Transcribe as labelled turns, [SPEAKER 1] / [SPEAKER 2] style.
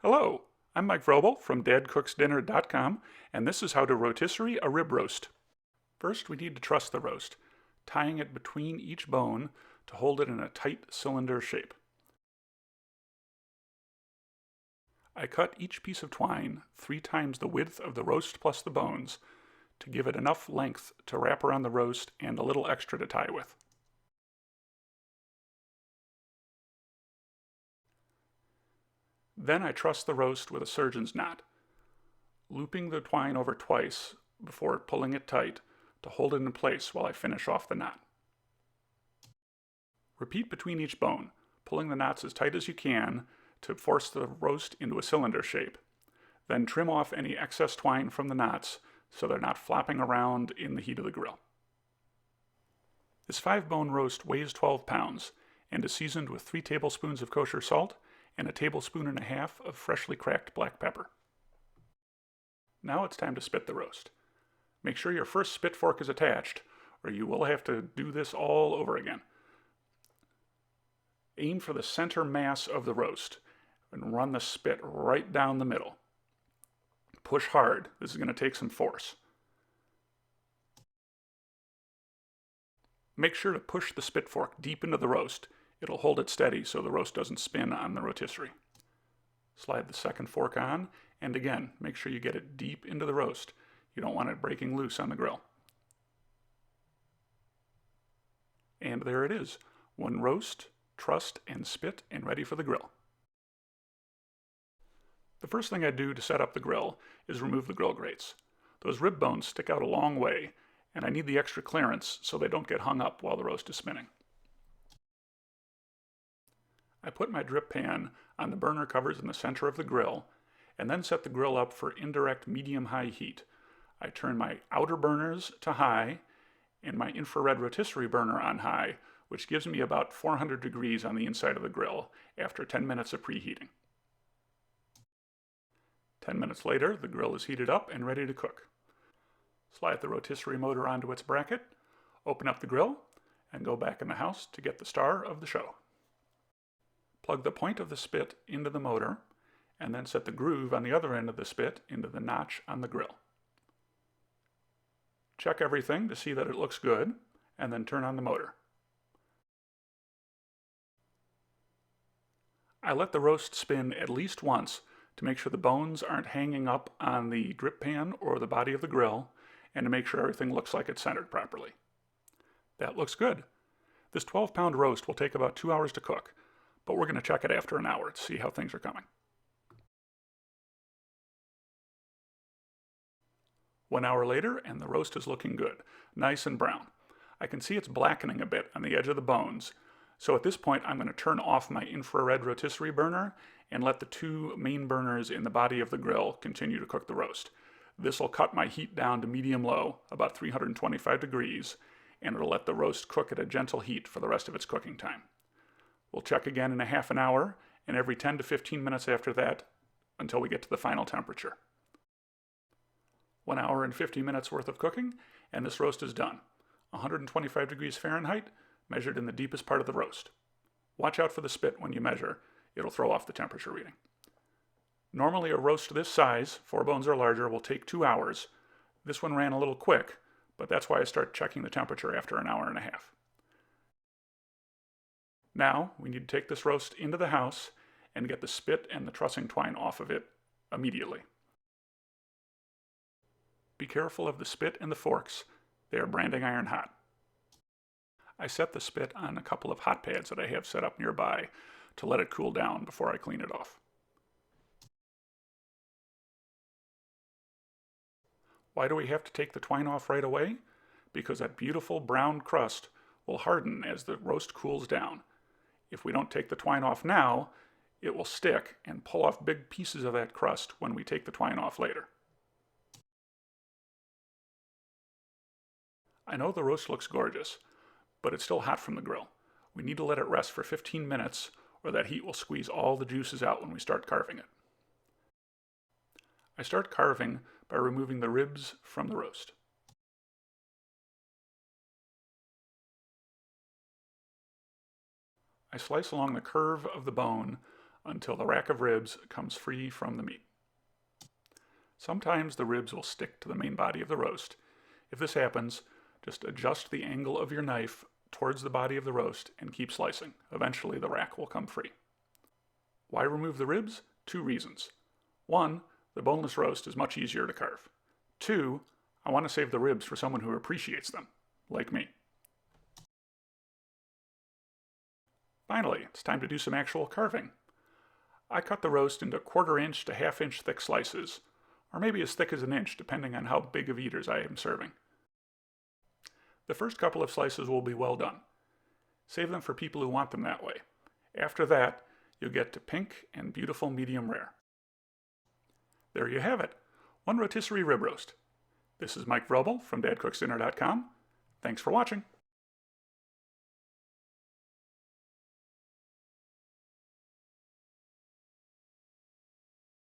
[SPEAKER 1] Hello, I'm Mike Vrobel from dadcooksdinner.com, and this is how to rotisserie a rib roast. First, we need to truss the roast, tying it between each bone to hold it in a tight cylinder shape. I cut each piece of twine 3 times the width of the roast plus the bones to give it enough length to wrap around the roast and a little extra to tie with. Then I truss the roast with a surgeon's knot, looping the twine over twice before pulling it tight to hold it in place while I finish off the knot. Repeat between each bone, pulling the knots as tight as you can to force the roast into a cylinder shape. Then trim off any excess twine from the knots so they're not flopping around in the heat of the grill. This 5-bone roast weighs 12 pounds and is seasoned with 3 tablespoons of kosher salt and a tablespoon and a half of freshly cracked black pepper. Now it's time to spit the roast. Make sure your first spit fork is attached, or you will have to do this all over again. Aim for the center mass of the roast and run the spit right down the middle. Push hard. This is going to take some force. Make sure to push the spit fork deep into the roast. It'll hold it steady so the roast doesn't spin on the rotisserie. Slide the second fork on, and again, make sure you get it deep into the roast. You don't want it breaking loose on the grill. And there it is, one roast, trussed and spit and ready for the grill. The first thing I do to set up the grill is remove the grill grates. Those rib bones stick out a long way, and I need the extra clearance so they don't get hung up while the roast is spinning. I put my drip pan on the burner covers in the center of the grill, and then set the grill up for indirect medium-high heat. I turn my outer burners to high, and my infrared rotisserie burner on high, which gives me about 400 degrees on the inside of the grill after 10 minutes of preheating. 10 minutes later, the grill is heated up and ready to cook. Slide the rotisserie motor onto its bracket, open up the grill, and go back in the house to get the star of the show. Plug the point of the spit into the motor, and then set the groove on the other end of the spit into the notch on the grill. Check everything to see that it looks good, and then turn on the motor. I let the roast spin at least once to make sure the bones aren't hanging up on the drip pan or the body of the grill, and to make sure everything looks like it's centered properly. That looks good. This 12-pound roast will take about 2 hours to cook, but we're going to check it after an hour to see how things are coming. 1 hour later, and the roast is looking good, nice and brown. I can see it's blackening a bit on the edge of the bones, so at this point I'm going to turn off my infrared rotisserie burner and let the 2 main burners in the body of the grill continue to cook the roast. This will cut my heat down to medium-low, about 325 degrees, and it'll let the roast cook at a gentle heat for the rest of its cooking time. We'll check again in a half an hour, and every 10 to 15 minutes after that until we get to the final temperature. 1 hour and 50 minutes worth of cooking, and this roast is done. 125 degrees Fahrenheit, measured in the deepest part of the roast. Watch out for the spit when you measure. It'll throw off the temperature reading. Normally a roast this size, 4 bones or larger, will take 2 hours. This one ran a little quick, but that's why I start checking the temperature after an hour and a half. Now, we need to take this roast into the house and get the spit and the trussing twine off of it immediately. Be careful of the spit and the forks. They are branding iron hot. I set the spit on a couple of hot pads that I have set up nearby to let it cool down before I clean it off. Why do we have to take the twine off right away? Because that beautiful brown crust will harden as the roast cools down. If we don't take the twine off now, it will stick and pull off big pieces of that crust when we take the twine off later. I know the roast looks gorgeous, but it's still hot from the grill. We need to let it rest for 15 minutes or that heat will squeeze all the juices out when we start carving it. I start carving by removing the ribs from the roast. I slice along the curve of the bone until the rack of ribs comes free from the meat. Sometimes the ribs will stick to the main body of the roast. If this happens, just adjust the angle of your knife towards the body of the roast and keep slicing. Eventually the rack will come free. Why remove the ribs? 2 reasons. 1, the boneless roast is much easier to carve. 2, I want to save the ribs for someone who appreciates them, like me. Finally, it's time to do some actual carving. I cut the roast into 1/4 inch to 1/2 inch thick slices, or maybe as thick as an inch depending on how big of eaters I am serving. The first couple of slices will be well done. Save them for people who want them that way. After that, you'll get to pink and beautiful medium rare. There you have it, 1 rotisserie rib roast. This is Mike Vrobel from dadcooksdinner.com. Thanks for watching.